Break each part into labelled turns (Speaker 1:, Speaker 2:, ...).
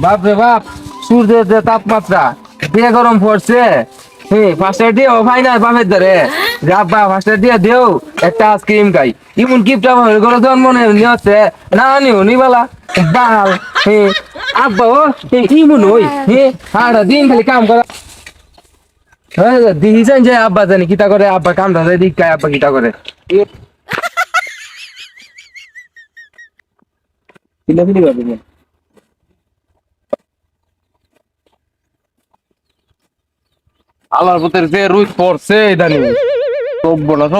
Speaker 1: বাপ রে বাপ, সূর্যের যে তাপমাত্রা দিয়ে গরম পড়ছে। ফার্স্ট এড দিয়ে ফাইনাল বাপের ধরে যে আব্বা ফার্স্ট এড দিয়ে দেও একটা আইসক্রিম খাই। ইমন কিপটা করে জন্ম নিয়ে হচ্ছে না নিবালা বাল। আব্বা ও ইমন ওই সারা দিন খালি কাম করা দিয়েছেন যে আব্বা জানি কিতা করে, আব্বা কামটা দিক খায়, আব্বা কিতা করে
Speaker 2: আল্লাহর পুতের যে রুই পড়ছে ইদানিং সব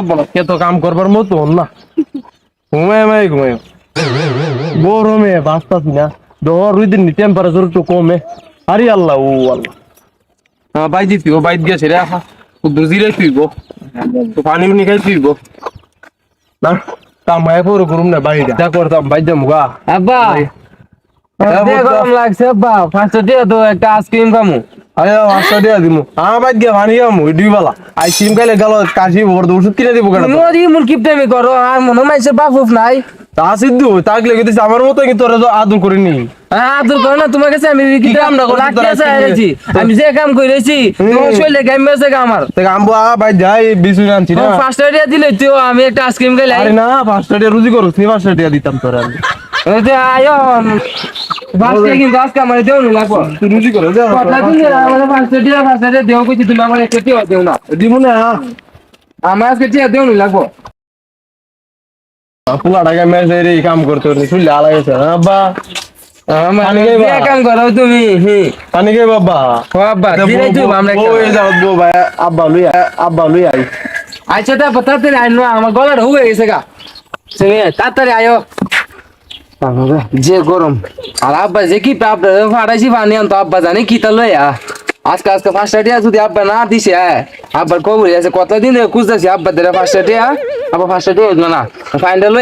Speaker 2: বলা কে তো কাম করবার মতো না। ঘুমায় গরমে বাঁচতাছি না। ধর রুই দিন টেম্পারেচার একটু কমে। আরে আল্লাহ ও আল্লাহ বাইর দিতি ও বাইর গেছে রে। জিরে তুইব তো পানি উনি খাই তুইব না কামায় পুরো গরম না বাইরে যা করতাম বাইর যাবো গা।
Speaker 1: আব্বা গরম লাগছে আব্বা, ফার্স্ট দিয়ে তো একটা আইসক্রিম খামু।
Speaker 2: আরে পাঁচটা দিয়া দিমু আমার বাইর গিয়া পানি খামু দুইবেলা আইসক্রিম খাইলে গেল কাশি ওষুধ কিনে দিব কেন?
Speaker 1: ইমন কিপটামি করো আর মনে মাইছে বাপ নাই।
Speaker 2: তা সিদ্ধু তাকলে কিন্তু আমার মতো কিন্তু তোরা আদর করিনি।
Speaker 1: আদর করো না তোমার কাছে, আমি কি কামটা করছি? আমি যে কাম করেছি তোমার শরীরে গাম মেছে আমার
Speaker 2: আমবো ভাই যাই বিছু আনছি না।
Speaker 1: ফার্স্ট এড দিলে তো আমি একটা আইসক্রিম খাইলাই।
Speaker 2: আরে না ফার্স্ট এড রুজি করছ নি, ফার্স্ট এড দিতাম তোরা আমি।
Speaker 1: আয়ো ফার্স্ট এড কিন্তু আজকে আমার দেও না লাগবো।
Speaker 2: তুই রুজি করে যা
Speaker 1: কথা দিন আমার ফার্স্ট এড দেও কইছি, তুমি আমার একটা টিও দেও না।
Speaker 2: দিমু না
Speaker 1: আমার আজকে টিও দেও না লাগবো।
Speaker 2: পুলা টাকা মেসে রে কাম করতে করতে শুনলে আলা গেছে আব্বা।
Speaker 1: আমার যে কাম করো তুমি
Speaker 2: পানি গে বাবা
Speaker 1: ও আব্বা দিলাই তুই আমরা
Speaker 2: ওই যাও গো ভাই আব্বা লই আই।
Speaker 1: আচ্ছা তা তাড়াতাড়ি আইনো, আমার গলাটা হয়ে গেছে গা। তুমি তাড়াতাড়ি আয়ো। যে গরম আর আব্বা যে কি ফাটাইছি পানি আনতো, আব্বা জানি কি তা লইয়া আজকে ফার্স্ট এড যদি আব্বা না দিছে আব্বার খবর আছে কতদিন খুঁজতেছি আব্বা দেরা ফার্স্ট এড আব্বা ফার্স্ট এড না ফাইনাল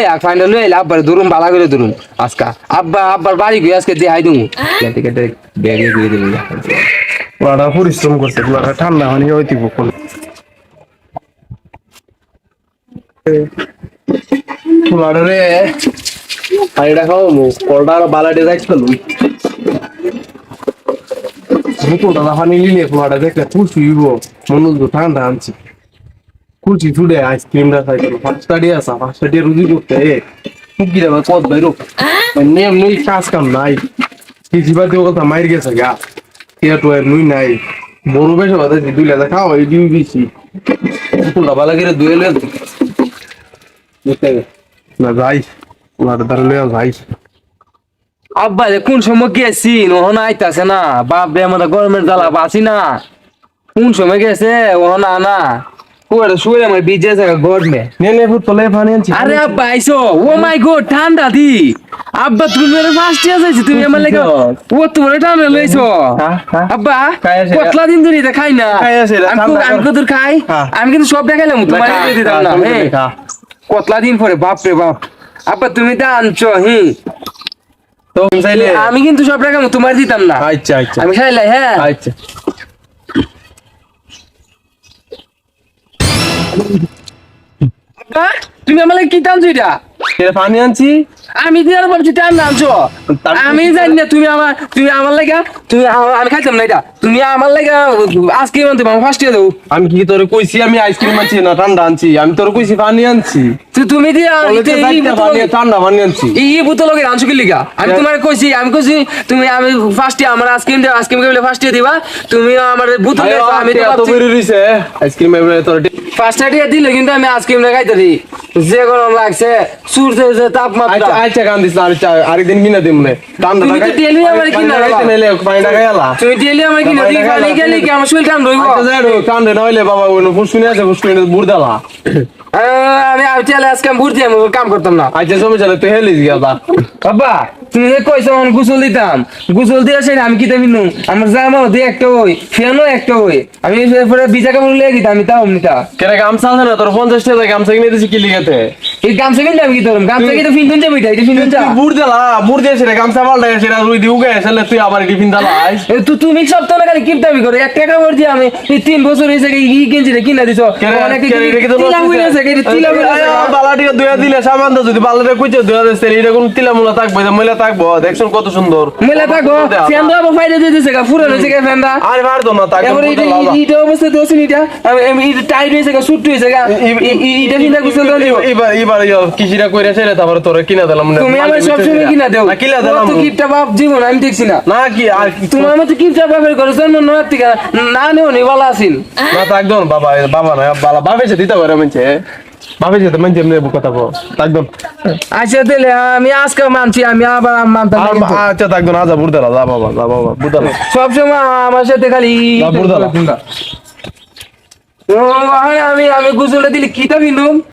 Speaker 1: লই আব্বার দুরুম বালা করে দুরুম আজকে আব্বার বাড়ি গিয়ে আজকে দেখাই দিমু কেটে ব্যাগে দিয়ে দিমু।
Speaker 2: পুরাটা পরিশ্রম করছে, পুরাটা ঠান্ডা পানি হইতে বকল পুরাটা রে পানিটা খাও মু কলটা আর বালাটে যাইছিল মুকুটা পানি নিলে পুরাটা দেখলে খুশিব মনুজ ঠান্ডা আনছি খুশি ছুড়ে আইসক্রিমটা খাইছিল। ফার্স্ট ডে আসা ফার্স্ট ডে রুজি করতে কি রে কত বাইরো নেম নেই কাজ কাম নাই কি জিবাতে কথা মাইর গেছে গা টিয়াটো এর নুই নাই বড় বেশ কথা দুই লেদা খাও এই ডিউ দিছি মুকুটা বালা করে দুয়েলে দেখতে না যাই ওনার দ্বারা লইয়া যাই।
Speaker 1: আব্বা কোন সময় গেছি ওহন আইতাছে না, বাপ রে আমাদের গরমের জ্বালা বাসি না। কোন সময় গেছে ওহন আনা পুরো শুয়ে আমার বিজে জায়গা গরমে।
Speaker 2: নে ফুটলে পানি আনছি।
Speaker 1: আরে আব্বা আইসো, ও মাই গড ঠান্ডা দি। আব্বা তুমি মেরে ফার্স্ট ইয়ার যাইছো, তুমি আমার লাগা ও তোমার ঠান্ডা লইছো। আব্বা কতলা দিন ধরে এটা খাই না। আমি কত খাই, আমি কিন্তু সব দেখাইলাম তোমার দিতাম না। কতলা দিন পরে বাপ রে বাপ। আব্বা তুমি তো আনছো
Speaker 2: তো চাইলে
Speaker 1: আমি কিন্তু সব টাকা তোমার দিতাম না।
Speaker 2: আচ্ছা আচ্ছা
Speaker 1: আমি খাইলাই। হ্যাঁ
Speaker 2: আচ্ছা
Speaker 1: তুমি আমার কি টানছো এটা?
Speaker 2: পানি আনছি
Speaker 1: আমি দিয়ে ভাবছি টান আনছো। আমি জানি না তুমি আমার লাগা আমি খাইতাম না এটা। তুমি আমার লাগা আজকে আনতে ফার্স্ট ইয়ার দেবো।
Speaker 2: আমি কি তোরে কইছি আমি আইসক্রিম আনছি না ঠান্ডা আনছি? আমি তোরে কইছি পানি আনছি।
Speaker 1: তুমি দিয়ে
Speaker 2: ঠান্ডা পানি আনছি
Speaker 1: এই বোতল লগে আনছো কি লিগা? আমি তোমার কইছি তুমি আমি ফার্স্ট ইয়ার আমার আইসক্রিম দেব, আইসক্রিম কইলে ফার্স্ট ইয়ার দিবা। তুমি আমার বোতল আমি তো
Speaker 2: এত বের হইছে আইসক্রিম এবারে তোর
Speaker 1: ফার্স্ট ইয়ার দিলে কিন্তু আমি আইসক্রিম খাইতাছি। যে গরম লাগছে সূর্যের যে তাপমাত্রা।
Speaker 2: আচ্ছা কান দিস না আরেকদিন কিনা দিম না ঠান্ডা
Speaker 1: তুমি তো ডেলি আমার কিনা
Speaker 2: নাইলে পানিটা খাইলা
Speaker 1: তুমি ডেলি আমার কিনা দি খালি গেলে কি আমার শরীর ঠান্ডা হইব?
Speaker 2: আচ্ছা যাই কান রে নইলে বাবা ওনো ফুসকুনি আছে ফুসকুনি বুড়দালা
Speaker 1: আমি আইতালে আজকে বুঝি আমি কাম করতাম না।
Speaker 2: আচ্ছা সমস্যা নাই তুই হেলিস গিয়া
Speaker 1: বাবা তুমি কইছো আমি গোসল দিতাম, গোসল দিয়ে সেটা আমি কি দেবিনু? আমার জামা দিয়ে একটা হই, ফ্যানও একটা হই, আমি পরে ভিজা কাপড় লিয়ে দিতাম। আমি তাও নিতা
Speaker 2: কেন গামছা আছে না তোর 50 টাকা গামছা কিনে দিছি কি লিগাতে?
Speaker 1: এই গামছা কিনতে আমি কি ধরুম? গামছা কি তো ফিনতুন যাবি এটা ফিনতুন যা
Speaker 2: বুড় দিয়ে সেটা গামছা পাল্টা সেটা রুই দি উগে আসলে তুই আবার টিফিন দালাই
Speaker 1: তুমি সব তো না খালি কিপটামি করে। 1 টাকা করে দিয়ে আমি 3 বছর হয়েছে কি কিনছি রে কিনা দিছো। অনেক কি এটা তিলা বলে
Speaker 2: বালাটিকে দুয়া দিলে সামান দা যদি বালাটা কইছে দুয়া দিছে এটা কোন তিলা মুলা থাকবে না ময়লা থাকবো দেখছেন কত সুন্দর
Speaker 1: মেলা থাকো ফ্যানটা ফাইদা দিতেছে গা ফুরানো হয়েছে গা ফ্যানটা
Speaker 2: আরে ভার দো না থাকবে
Speaker 1: এবার এটা অবস্থা দোষ নিটা এটা টাইট হয়েছে গা সুট হয়েছে গা এটা কিনা গুছল দিব
Speaker 2: এবার কিছিরা কইরা ছেলে তারপরে তোরে কিনা দিলাম না
Speaker 1: তুমি আমার সব সময় কিনা দেও
Speaker 2: না কিনা দিলাম
Speaker 1: তো কিপটা বাপ জীবন আমি দেখছি না
Speaker 2: না কি আর
Speaker 1: তুমি আমার তো কিপটা বাপের ঘরে জন্ম নেওয়ার থেকে না নেও নি বলা আছিল
Speaker 2: না থাকদম বাবা বাবা না বালা বাপে সে দিতে পারে মানছে বাপে সে তো মানছে এমনি কথা কো থাকদম
Speaker 1: আচ্ছা তাহলে আমি আজকে মানছি আমি আবার মানতাম না কিন্তু।
Speaker 2: আচ্ছা থাকদম আজা বুড়দালা যা বাবা বুড়দালা
Speaker 1: সব সময় আমার সাথে খালি
Speaker 2: বুড়দালা
Speaker 1: আমি গোসলটা দিলে কিতা বিনুম